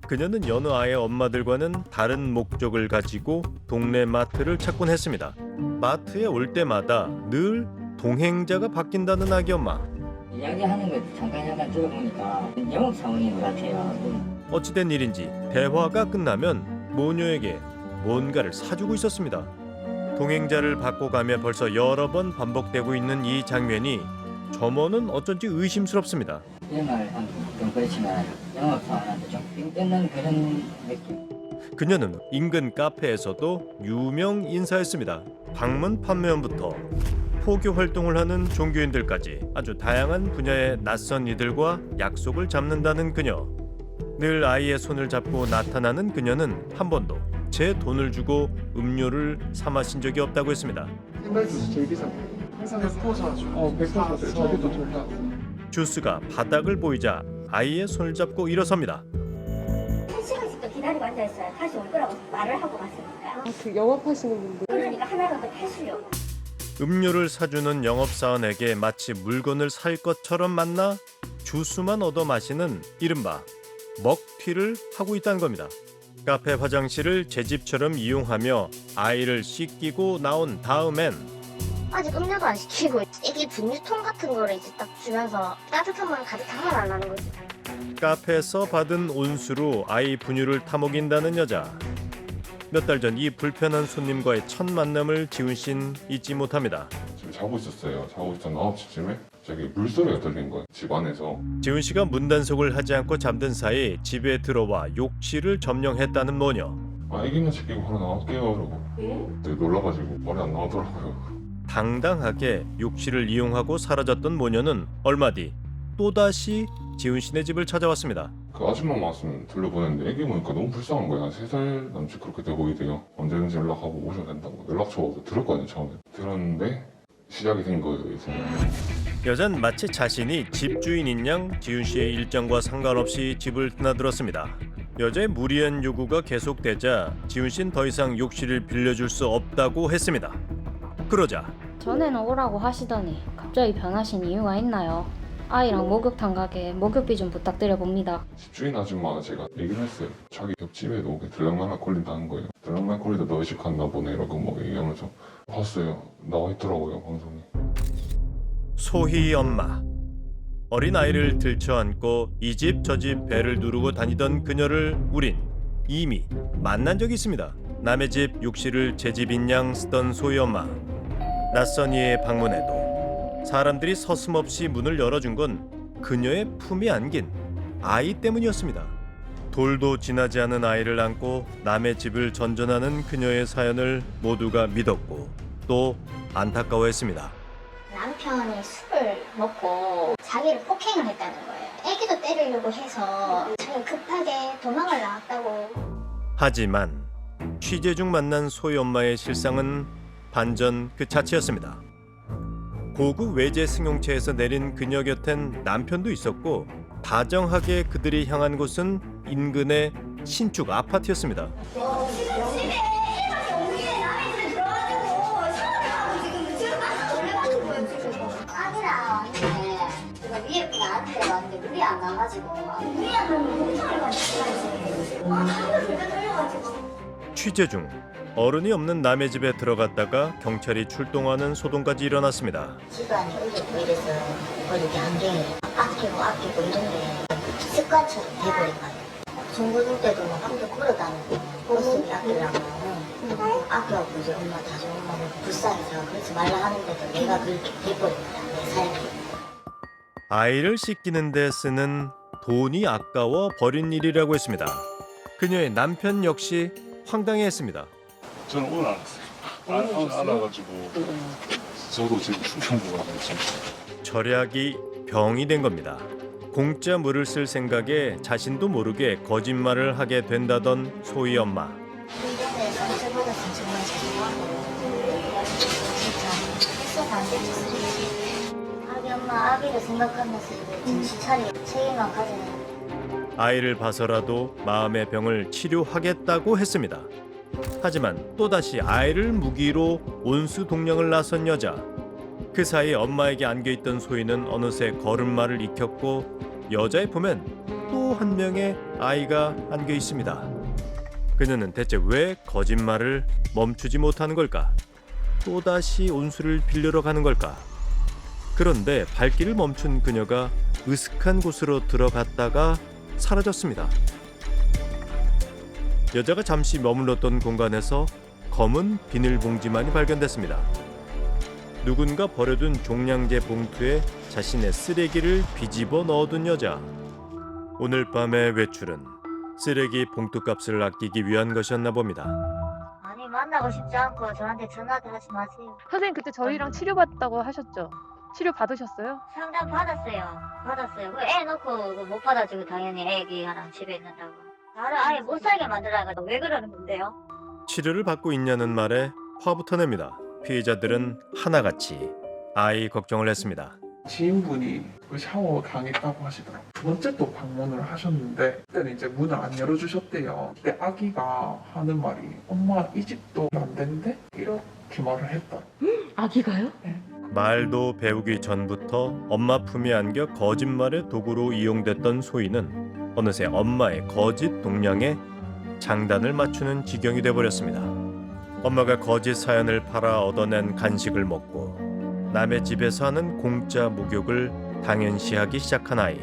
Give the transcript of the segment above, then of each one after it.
그녀는 여느 아이의 엄마들과는 다른 목적을 가지고 동네 마트를 찾곤 했습니다. 마트에 올 때마다 늘 동행자가 바뀐다는 아기 엄마. 이야기하는 거 잠깐 들어보니까 영업 사원인 것 같아요. 어찌된 일인지 대화가 끝나면 모녀에게 뭔가를 사주고 있었습니다. 동행자를 바꿔가며 벌써 여러 번 반복되고 있는 이 장면이 점원은 어쩐지 의심스럽습니다. 이런 말을 하면 좀 그렇지만 영업 사원한테 좀 삥 뜯는 그런 느낌. 그녀는 인근 카페에서도 유명 인사였습니다. 방문 판매원부터 포교 활동을 하는 종교인들까지 아주 다양한 분야의 낯선 이들과 약속을 잡는다는 그녀. 늘 아이의 손을 잡고 나타나는 그녀는 한 번도 제 돈을 주고 음료를 사 마신 적이 없다고 했습니다. 생갈주스 제일 비싼 거. 항상 100%죠. 100%죠. 저기도 둘다. 주스가 바닥을 보이자 아이의 손을 잡고 일어섭니다. 1시간씩 또 기다리고 앉아있어요. 다시 올 거라고 말을 하고 갔으니까요. 그 영업하시는 분들. 그러니까 하나라도 팔수록. 음료를 사주는 영업사원에게 마치 물건을 살 것처럼 만나 주스만 얻어 마시는 이른바 먹튀를 하고 있다는 겁니다. 카페 화장실을 제 집처럼 이용하며 아이를 씻기고 나온 다음엔 아직 음료도 안 시키고 애기 분유통 같은 거를 이제 딱 주면서 따뜻한 물 가득 담아달라는 거지. 카페에서 받은 온수로 아이 분유를 타먹인다는 여자. 몇 달 전 이 불편한 손님과의 첫 만남을 지훈 씨는 잊지 못합니다. 지금 자고 있었어요. 자고 있던 9시쯤에 저기 물소리가 들린 거예요. 집 안에서. 지훈 씨가 문단속을 하지 않고 잠든 사이 집에 들어와 욕실을 점령했다는 모녀. 애기는 시키고 하나 나갈게요 이러고 되게 놀라가지고 말이 안 나오더라고요. 당당하게 욕실을 이용하고 사라졌던 모녀는 얼마 뒤 또다시 지훈 씨네 집을 찾아왔습니다. 그 아줌마 말씀 들려보냈는데 애기 보니까 너무 불쌍한 거야. 3살 남짓 그렇게 돼 보이대요. 언제든지 연락하고 오셔도 된다고. 연락처 들었거든요 처음에. 들었는데 시작이 된 거예요 이제. 여잔 마치 자신이 집주인인 양 지훈 씨의 일정과 상관없이 집을 드나들었습니다. 여자의 무리한 요구가 계속되자 지훈 씨는 더 이상 욕실을 빌려줄 수 없다고 했습니다. 그러자 전에는 오라고 하시더니 갑자기 변하신 이유가 있나요? 아이랑 목욕탕 가게 목욕비 좀 부탁드려 봅니다. 집주인 아줌마가 제가 얘기를 했어요. 자기 옆집에도 들락날락 걸린다는 거예요. 들락날락 걸리다 너 의식했나 보네 이러고 뭐 얘기하면서 봤어요. 나와 있더라고요 방송에. 소희 엄마. 어린 아이를 들쳐안고 이 집 저 집 배를 누르고 다니던 그녀를 우린 이미 만난 적이 있습니다. 남의 집 욕실을 제 집인 양 쓰던 소희 엄마. 낯선 이의 방문에도 사람들이 서슴없이 문을 열어준 건 그녀의 품에 안긴 아이 때문이었습니다. 돌도 지나지 않은 아이를 안고 남의 집을 전전하는 그녀의 사연을 모두가 믿었고 또 안타까워했습니다. 남편이 술을 먹고 자기를 폭행을 했다는 거예요. 애기도 때리려고 해서 자기가 급하게 도망을 나왔다고. 하지만 취재 중 만난 소희 엄마의 실상은 반전 그 자체였습니다. 고급 외제 승용차에서 내린 그녀 곁엔 남편도 있었고 다정하게 그들이 향한 곳은 인근의 신축 아파트였습니다. 아니라 제가 위에 분 나한테 왔는데 물이 안 나가지고 물이 안 나면 공사를 가지고 취재 중 어른이 없는 남의 집에 들어갔다가 경찰이 출동하는 소동까지 일어났습니다. 집안이 어렵고 이래서 이렇게 환경이 아끼고 이런 게 습관처럼 돼버린 거예요. 중고등 때도 막 혼자 걸어다니고 모습이 아끼려면 아껴갖고 이제 엄마 다시 엄마를 불쌍해서 그러지 말라 하는데도 내가 그렇게 돼버린 거야 내 삶이. 아이를 씻기는 데 쓰는 돈이 아까워 버린 일이라고 했습니다. 그녀의 남편 역시 황당해했습니다. 저는 오늘 알았어요. 알아가지고 저도 지금 충격받아가지고 진짜. 절약이 병이 된 겁니다. 공짜 물을 쓸 생각에 자신도 모르게 거짓말을 하게 된다던 소희 엄마. 이번에 상처받아서 정말 죄송하고 진짜 했어도 안 되지 솔직히. 아기 엄마 아기를 생각하면서 정신 차리고 책임만 가지는. 아이를 봐서라도 마음의 병을 치료하겠다고 했습니다. 하지만 또다시 아이를 무기로 온수 동량을 나선 여자. 그 사이 엄마에게 안겨있던 소희는 어느새 걸음마를 익혔고 여자의 품엔 또 또 한 명의 아이가 안겨 있습니다. 그녀는 대체 왜 거짓말을 멈추지 못하는 걸까? 또다시 온수를 빌리러 가는 걸까? 그런데 발길을 멈춘 그녀가 으슥한 곳으로 들어갔다가 사라졌습니다. 여자가 잠시 머물렀던 공간에서 검은 비닐봉지만이 발견됐습니다. 누군가 버려둔 종량제 봉투에 자신의 쓰레기를 뒤집어 넣어둔 여자. 오늘 밤의 외출은 쓰레기 봉투값을 아끼기 위한 것이었나 봅니다. 아니 만나고 싶지 않고 저한테 전화도 하지 마세요. 선생님 그때 저희랑 치료받았다고 하셨죠? 치료 받으셨어요? 상담 받았어요. 그 애 놓고 못 받아주고 당연히 애기랑 집에 있는다고. 나를 아예 못 살게 만들어가. 왜 그러는 건데요? 치료를 받고 있냐는 말에 화부터 냅니다. 피해자들은 하나같이 아이 걱정을 했습니다. 지인분이 그 샤워 당했다고 하시더라고요. 두 번째 또 방문을 하셨는데 그때는 이제 문을 안 열어주셨대요. 그때 아기가 하는 말이 엄마 이 집도 안 된대? 이렇게 말을 했다. 아기가요? 말도 배우기 전부터 엄마 품에 안겨 거짓말의 도구로 이용됐던 소희는 어느새 엄마의 거짓 동량에 장단을 맞추는 지경이 돼버렸습니다. 엄마가 거짓 사연을 팔아 얻어낸 간식을 먹고 남의 집에서 하는 공짜 목욕을 당연시하기 시작한 아이.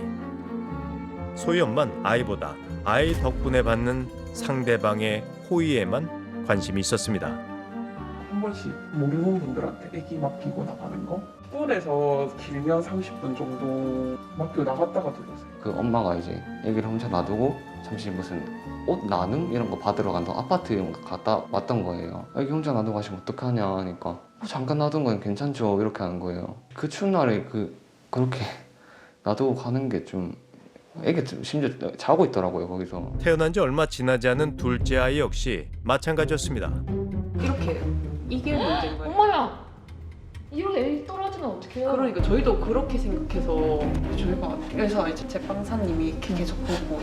소희 엄만 아이보다 아이 덕분에 받는 상대방의 호의에만 관심이 있었습니다. 한 번씩 모르는 분들한테 애기 맡기고 나가는 거? 서울에서 길면 30분 정도 맡기고 나갔다가 들어오세요. 그 엄마가 이제 애기를 혼자 놔두고 잠시 무슨 옷 나눔 이런 거 받으러 간다고 아파트 이런 거 갔다 왔던 거예요. 애기 혼자 놔두고 가시면 어떡하냐 하니까 잠깐 놔둔 건 괜찮죠 이렇게 하는 거예요. 그 추운 날에 그렇게 놔두고 가는 게 좀 애기 심지어 자고 있더라고요 거기서. 태어난 지 얼마 지나지 않은 둘째 아이 역시 마찬가지였습니다. 이렇게 이게 문제인 거예요. 엄마야! 이런 애 떨어지면 어떡해요? 그러니까 저희도 그렇게 생각해서 저희가 그래서 이제 제빵사님이 이렇게 계속 보고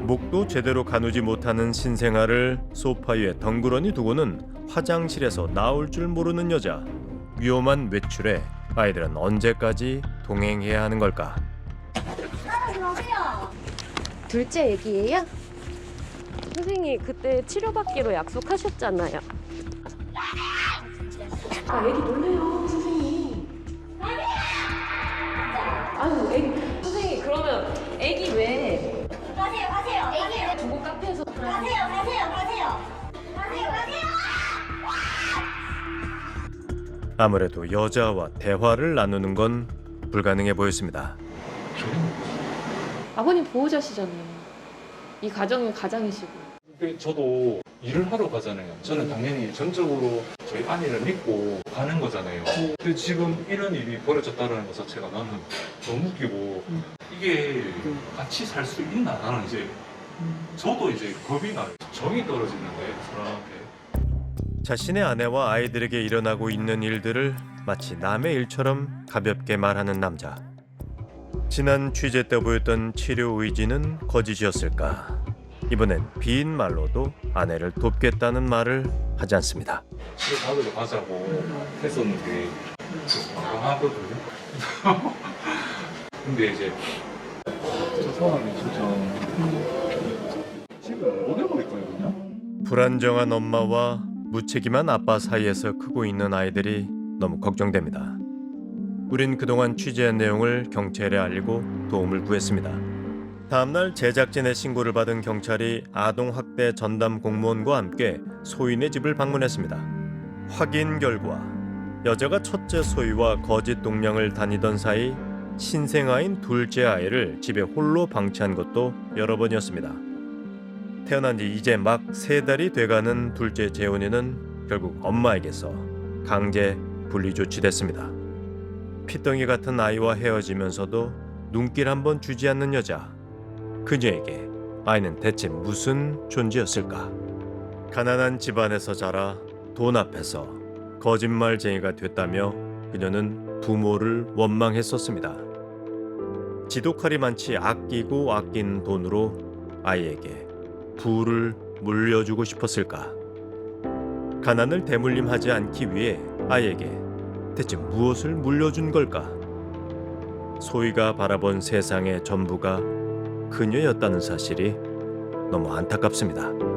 목도 제대로 가누지 못하는 신생아를 소파 위에 덩그러니 두고는 화장실에서 나올 줄 모르는 여자. 위험한 외출에 아이들은 언제까지 동행해야 하는 걸까? 둘째 얘기예요? 선생님 그때 치료받기로 약속하셨잖아요. 아 애기 놀래요 선생님. 아유 애기 선생님 그러면 애기 왜 가세요. 애기 중고 카페에서 가세요. 아무래도 여자와 대화를 나누는 건 불가능해 보였습니다. 아버님 보호자시잖아요. 이 가정의 가장이시고. 근데 저도 일을 하러 가잖아요. 저는 당연히 전적으로 저희 아내를 믿고 가는 거잖아요. 근데 지금 이런 일이 벌어졌다는 것 자체가 나는 너무 웃기고 이게 같이 살 수 있나? 나는 이제 저도 이제 겁이 나요. 정이 떨어지는데 사람한테. 자신의 아내와 아이들에게 일어나고 있는 일들을 마치 남의 일처럼 가볍게 말하는 남자. 지난 취재 때 보였던 치료 의지는 거짓이었을까? 이번엔 빈 말로도 아내를 돕겠다는 말을 하지 않습니다. 치료 받으러 가자고 했었는데 강하거든요. 근데 이제 저 사람이 진짜 집을 보내버릴 거예요 그냥. 불안정한 엄마와 무책임한 아빠 사이에서 크고 있는 아이들이 너무 걱정됩니다. 우린 그동안 취재한 내용을 경찰에 알리고 도움을 구했습니다. 다음날 제작진의 신고를 받은 경찰이 아동학대 전담 공무원과 함께 소인의 집을 방문했습니다. 확인 결과 여자가 첫째 소희와 거짓 동량을 다니던 사이 신생아인 둘째 아이를 집에 홀로 방치한 것도 여러 번이었습니다. 태어난 지 이제 막 3달이 돼가는 둘째 재훈이는 결국 엄마에게서 강제 분리 조치됐습니다. 피덩이 같은 아이와 헤어지면서도 눈길 한번 주지 않는 여자. 그녀에게 아이는 대체 무슨 존재였을까? 가난한 집안에서 자라 돈 앞에서 거짓말쟁이가 됐다며 그녀는 부모를 원망했었습니다. 지독하리 많지 아끼고 아낀 돈으로 아이에게 부를 물려주고 싶었을까? 가난을 대물림하지 않기 위해 아이에게 대체 무엇을 물려준 걸까? 소희가 바라본 세상의 전부가 그녀였다는 사실이 너무 안타깝습니다.